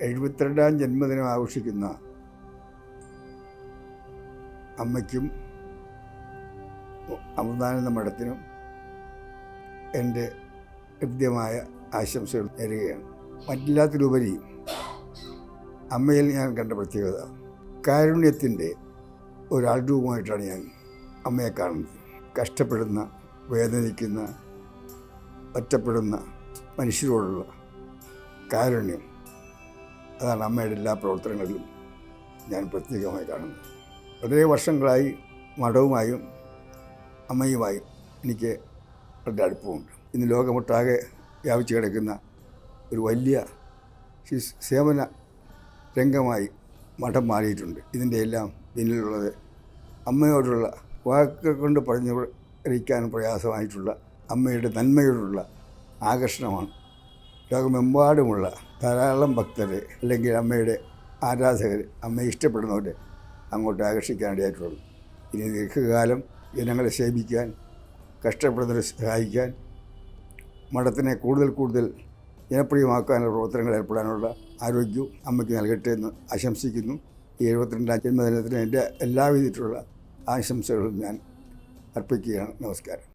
72ാം ജന്മദിനം ആഘോഷിക്കുന്ന അമ്മയ്ക്കും അമൃതാനന്ദ മഠത്തിനും എൻ്റെ ഹൃദ്യമായ ആശംസകൾ നേരുകയാണ്. മറ്റെല്ലാത്തിലുപരി അമ്മയിൽ ഞാൻ കണ്ട പ്രത്യേകത കാരുണ്യത്തിൻ്റെ ഒരാൾരൂപമായിട്ടാണ് ഞാൻ അമ്മയെ കാണുന്നത്. കഷ്ടപ്പെടുന്ന, വേദനിക്കുന്ന, ഒറ്റപ്പെടുന്ന മനുഷ്യരോടുള്ള കാരുണ്യം, അതാണ് അമ്മയുടെ എല്ലാ പ്രവർത്തനങ്ങളിലും ഞാൻ പ്രത്യേകമായി കാണുന്നത്. വളരെ വർഷങ്ങളായി മഠവുമായും അമ്മയുമായും എനിക്ക് വളരെ അടുപ്പമുണ്ട്. ഇന്ന് ലോകമൊട്ടാകെ വ്യാപിച്ചു കിടക്കുന്ന ഒരു വലിയ സേവന രംഗമായി മഠം മാറിയിട്ടുണ്ട്. ഇതിൻ്റെ എല്ലാം പിന്നിലുള്ളത് അമ്മയോടുള്ള വാക്കുകൾ കൊണ്ട് പറഞ്ഞറിയിക്കാൻ പ്രയാസമായിട്ടുള്ള അമ്മയുടെ നന്മയോടുള്ള ആകർഷണമാണ്. ലോകമെമ്പാടുമുള്ള ധാരാളം ഭക്തർ അല്ലെങ്കിൽ അമ്മയുടെ ആരാധകർ, അമ്മയെ ഇഷ്ടപ്പെടുന്നവർ അങ്ങോട്ട് ആകർഷിക്കാനിടയായിട്ടുള്ളൂ. ഇനി ദീർഘകാലം ജനങ്ങളെ സേവിക്കാൻ, കഷ്ടപ്പെടുന്നവരെ സഹായിക്കാൻ, മഠത്തിനെ കൂടുതൽ ജനപ്രിയമാക്കാനുള്ള പ്രവർത്തനങ്ങൾ ഏർപ്പെടാനുള്ള ആരോഗ്യവും അമ്മയ്ക്ക് നൽകട്ടെ എന്ന് ആശംസിക്കുന്നു. ഈ 72ാം ജന്മദിനത്തിന് എൻ്റെ എല്ലാവിധത്തിലുള്ള ആശംസകളും ഞാൻ അർപ്പിക്കുകയാണ്. നമസ്കാരം.